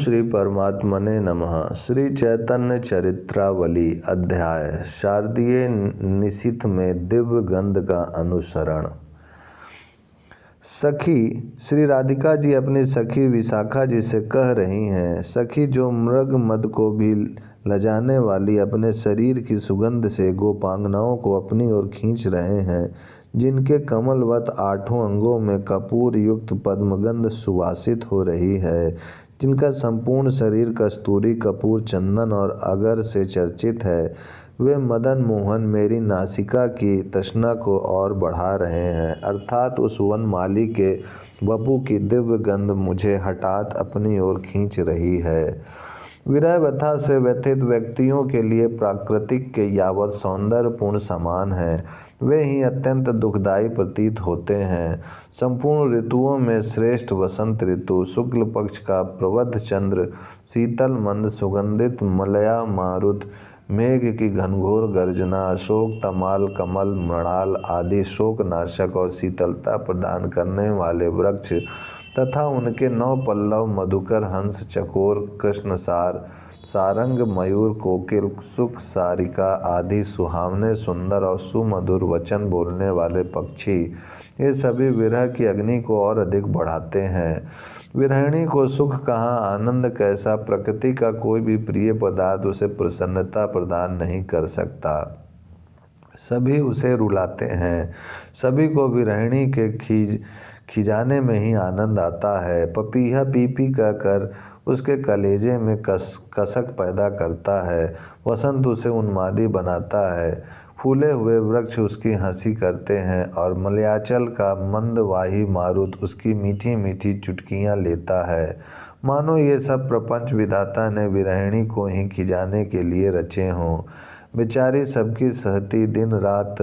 श्री परमात्मने नमः। श्री चैतन्य चरित्रावली अध्याय शारदीय निशीथ में दिव्य गंध का अनुसरण। सखी श्री राधिका जी अपनी सखी विशाखा जी से कह रही हैं, सखी जो मृग मद को भी लजाने वाली अपने शरीर की सुगंध से गोपांगनाओं को अपनी ओर खींच रहे हैं, जिनके कमलवत आठों अंगों में कपूर युक्त पद्मगंध सुवासित हो रही है, जिनका संपूर्ण शरीर कस्तूरी कपूर चंदन और अगर से चर्चित है, वे मदन मोहन मेरी नासिका की तृष्णा को और बढ़ा रहे हैं। अर्थात उस वनमाली के वपु की दिव्य गंध मुझे हठात अपनी ओर खींच रही है। विरह व्यथा से व्यथित व्यक्तियों के लिए प्राकृतिक के यावत सौंदर्यपूर्ण समान है, वे ही अत्यंत दुखदायी प्रतीत होते हैं। संपूर्ण ऋतुओं में श्रेष्ठ वसंत ऋतु, शुक्ल पक्ष का प्रवद्ध चंद्र, शीतल मंद सुगंधित मलया मारुत, मेघ की घनघोर गर्जना, अशोक तमाल कमल मृणाल आदि शोकनाशक और शीतलता प्रदान करने वाले वृक्ष तथा उनके 9 पल्लव मधुकर हंस चकोर कृष्णसार सारंग मयूर कोकिल सुख सारिका आदि सुहावने सुंदर और सुमधुर वचन बोलने वाले पक्षी, ये सभी विरह की अग्नि को और अधिक बढ़ाते हैं। विरहिणी को सुख कहाँ, आनंद कैसा, प्रकृति का कोई भी प्रिय पदार्थ उसे प्रसन्नता प्रदान नहीं कर सकता, सभी उसे रुलाते हैं। सभी को विरहिणी के खिजाने में ही आनंद आता है। पपीहा पी पी कहकर उसके कलेजे में कसक पैदा करता है, वसंत उसे उन्मादी बनाता है, फूले हुए वृक्ष उसकी हंसी करते हैं और मलयाचल का मंदवाही मारुत उसकी मीठी मीठी चुटकियां लेता है, मानो ये सब प्रपंच विधाता ने विरहिणी को ही खिजाने के लिए रचे हों। बेचारी सबकी सहती दिन रात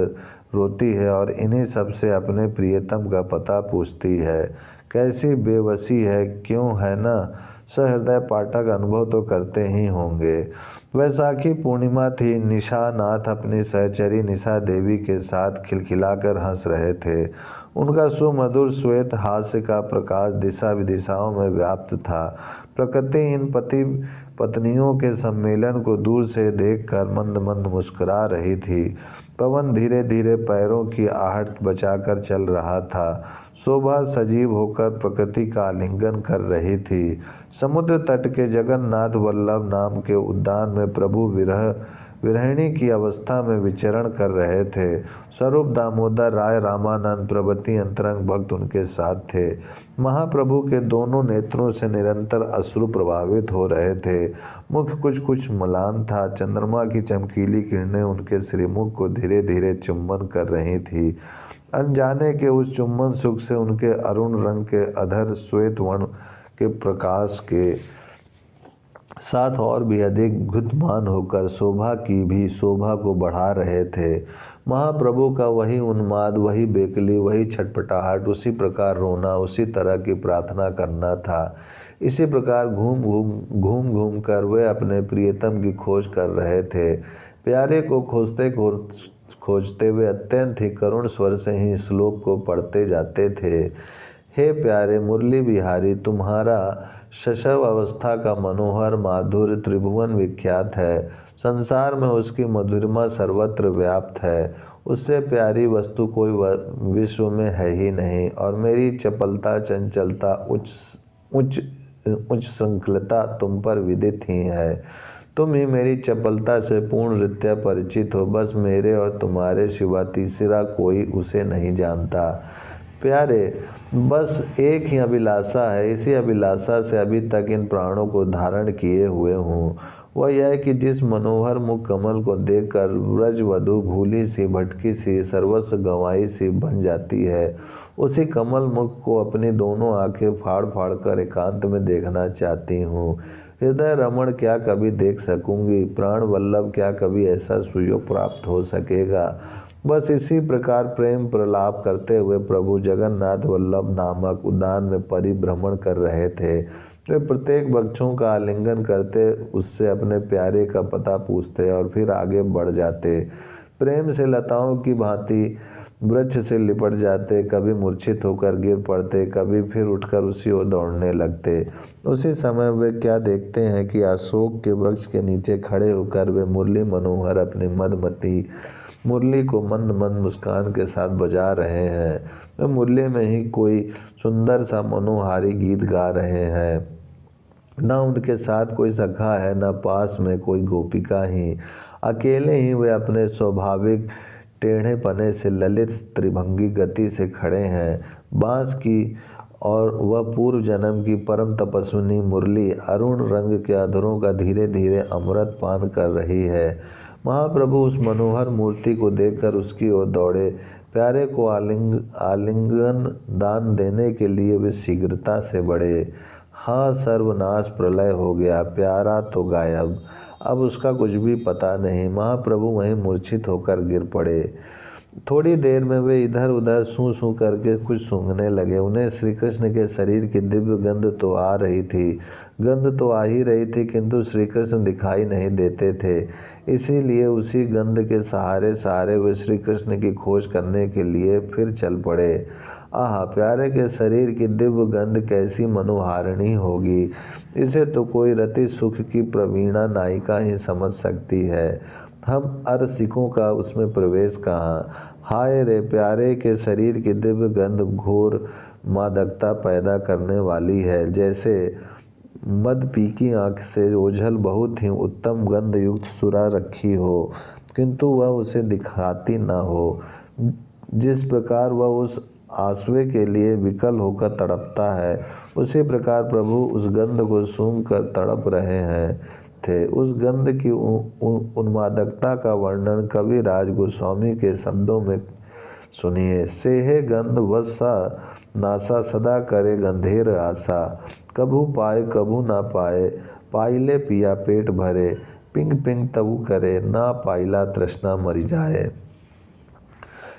रोती है और इन्हीं सब से अपने प्रियतम का पता पूछती है। कैसी बेवसी है, क्यों है ना? सहृदय पाठक अनुभव तो करते ही होंगे। वैशाखी पूर्णिमा थी। निशा नाथ अपनी सहचरी निशा देवी के साथ खिलखिलाकर हंस रहे थे। उनका सुमधुर श्वेत हास्य का प्रकाश दिशा विदिशाओं में व्याप्त था। प्रकृति इन पति पत्नियों के सम्मेलन को दूर से देखकर मंद मंद मुस्कुरा रही थी। पवन धीरे धीरे पैरों की आहट बचाकर चल रहा था। शोभा सजीव होकर प्रकृति का आलिंगन कर रही थी। समुद्र तट के जगन्नाथ वल्लभ नाम के उद्यान में प्रभु विरहिणी की अवस्था में विचरण कर रहे थे। स्वरूप दामोदर राय रामानंद प्रभृति अंतरंग भक्त उनके साथ थे। महाप्रभु के दोनों नेत्रों से निरंतर अश्रु प्रभावित हो रहे थे। मुख कुछ कुछ मलान था। चंद्रमा की चमकीली किरणें उनके श्रीमुख को धीरे धीरे चुंबन कर रही थी। अनजाने के उस चुंबन सुख से उनके अरुण रंग के अधर श्वेत वर्ण के प्रकाश के साथ और भी अधिक घुतमान होकर शोभा की भी शोभा को बढ़ा रहे थे। महाप्रभु का वही उन्माद, वही बेकली, वही छटपटाहट, उसी प्रकार रोना, उसी तरह की प्रार्थना करना था। इसी प्रकार घूम घूम कर वे अपने प्रियतम की खोज कर रहे थे। प्यारे को खोजते वे अत्यंत ही करुण स्वर से ही श्लोक को पढ़ते जाते थे। हे प्यारे मुरली बिहारी, तुम्हारा शैशव अवस्था का मनोहर माधुर्य त्रिभुवन विख्यात है। संसार में उसकी मधुरिमा सर्वत्र व्याप्त है। उससे प्यारी वस्तु कोई विश्व में है ही नहीं। और मेरी चपलता, चंचलता, उच्च श्रृंखलता तुम पर विदित ही है। तुम ही मेरी चपलता से पूर्ण रीत्या परिचित हो। बस मेरे और तुम्हारे सिवा तीसरा कोई उसे नहीं जानता। प्यारे, बस एक ही अभिलाषा है। इसी अभिलाषा से अभी तक इन प्राणों को धारण किए हुए हूँ। वह यह है कि जिस मनोहर मुख कमल को देखकर व्रजवधू भूली सी, भटकी सी, सर्वस्व गंवाई सी बन जाती है, उसी कमल मुख को अपनी दोनों आंखें फाड़ फाड़ कर एकांत में देखना चाहती हूँ। हृदय रमण क्या कभी देख सकूंगी? प्राण वल्लभ क्या कभी ऐसा सुयोग प्राप्त हो सकेगा? बस इसी प्रकार प्रेम प्रलाप करते हुए प्रभु जगन्नाथ वल्लभ नामक उद्यान में परिभ्रमण कर रहे थे। वे प्रत्येक वृक्षों का आलिंगन करते, उससे अपने प्यारे का पता पूछते और फिर आगे बढ़ जाते। प्रेम से लताओं की भांति वृक्ष से लिपट जाते, कभी मूर्छित होकर गिर पड़ते, कभी फिर उठकर उसी ओर दौड़ने लगते। उसी समय वे क्या देखते हैं कि अशोक के वृक्ष के नीचे खड़े होकर वे मुरली मनोहर अपनी मदमती मुरली को मंद मंद मुस्कान के साथ बजा रहे हैं। वे मुरली में ही कोई सुंदर सा मनोहारी गीत गा रहे हैं। न उनके साथ कोई सखा है, न पास में कोई गोपिका ही। अकेले ही वे अपने स्वाभाविक टेढ़े पने से ललित त्रिभंगी गति से खड़े हैं। बांस की और वह पूर्व जन्म की परम तपस्विनी मुरली अरुण रंग के अधरों का धीरे धीरे अमृत पान कर रही है। महाप्रभु उस मनोहर मूर्ति को देखकर उसकी ओर दौड़े। प्यारे को आलिंगन दान देने के लिए वे शीघ्रता से बढ़े। हाँ, सर्वनाश, प्रलय हो गया। प्यारा तो गायब, अब उसका कुछ भी पता नहीं। महाप्रभु वहीं मूर्छित होकर गिर पड़े। थोड़ी देर में वे इधर उधर सूं सूं करके कुछ सूंघने लगे। उन्हें श्री कृष्ण के शरीर की दिव्य गंध तो आ रही थी, गंध तो आ ही रही थी, किंतु श्री कृष्ण दिखाई नहीं देते थे। इसीलिए उसी गंध के सहारे सहारे वे श्री कृष्ण की खोज करने के लिए फिर चल पड़े। आह, प्यारे के शरीर की दिव्य गंध कैसी मनोहारिणी होगी, इसे तो कोई रति सुख की प्रवीणा नायिका ही समझ सकती है। हम अरसिकों का उसमें प्रवेश कहाँ। हाय रे, प्यारे के शरीर की दिव्य गंध घोर मादकता पैदा करने वाली है। जैसे मद पी की आँख से ओझल बहुत ही उत्तम गंध युक्त सुरा रखी हो, किंतु वह उसे दिखाती न हो। जिस प्रकार वह उस आंसुए के लिए विकल होकर तड़पता है, उसी प्रकार प्रभु उस गंध को सूंघ कर तड़प रहे थे। उस गंध की उन्मादकता का वर्णन कवि राज गोस्वामी के शब्दों में सुनिए। सेहे गंध वसा नासा, सदा करे गंधेर आशा। कभू पाए कभू ना पाए, पाइले पिया पेट भरे। पिंग पिंग तबु करे, ना पाइला तृष्णा मरी जाए।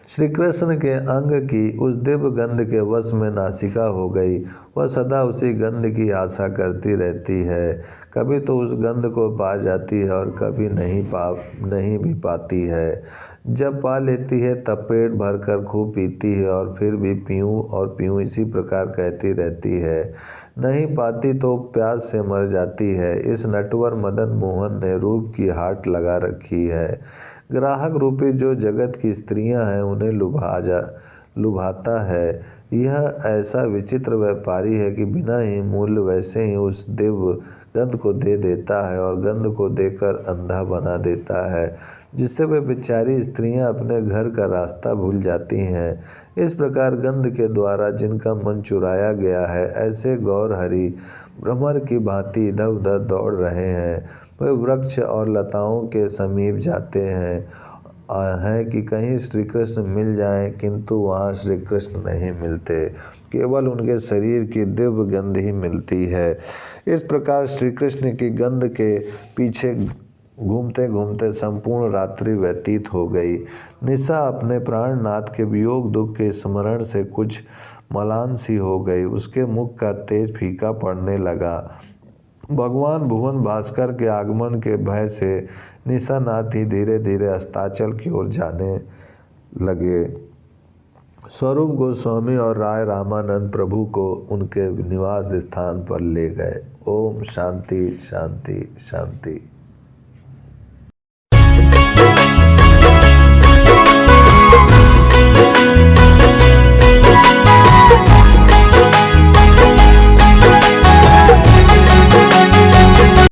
श्री कृष्ण के अंग की उस दिव्य गंध के वश में नासिका हो गई। वह सदा उसी गंध की आशा करती रहती है। कभी तो उस गंध को पा जाती है और कभी नहीं भी पाती है। जब पा लेती है तब पेट भरकर खूब पीती है और फिर भी पीऊँ और पीऊँ इसी प्रकार कहती रहती है। नहीं पाती तो प्यास से मर जाती है। इस नटवर मदन मोहन ने रूप की हाट लगा रखी है। ग्राहक रूपी जो जगत की स्त्रियां हैं उन्हें लुभाता है। यह ऐसा विचित्र व्यापारी है कि बिना ही मूल्य वैसे ही उस दिव्य गंध को दे देता है और गंध को देकर अंधा बना देता है, जिससे वे बेचारी स्त्रियां अपने घर का रास्ता भूल जाती हैं। इस प्रकार गंध के द्वारा जिनका मन चुराया गया है, ऐसे गौर हरि भ्रमर की भांति इधर उधर दौड़ रहे हैं। वे वृक्ष और लताओं के समीप जाते हैं कि कहीं श्री कृष्ण मिल जाएं, किंतु वहाँ श्री कृष्ण नहीं मिलते, केवल उनके शरीर की दिव्य गंध ही मिलती है। इस प्रकार श्री कृष्ण की गंध के पीछे घूमते घूमते संपूर्ण रात्रि व्यतीत हो गई। निशा अपने प्राणनाथ के वियोग दुख के स्मरण से कुछ मलान सी हो गई। उसके मुख का तेज फीका पड़ने लगा। भगवान भुवन भास्कर के आगमन के भय से निशानाथ ही धीरे धीरे अस्ताचल की ओर जाने लगे। स्वरूप गोस्वामी और राय रामानंद प्रभु को उनके निवास स्थान पर ले गए। ओम शांति शांति शांति।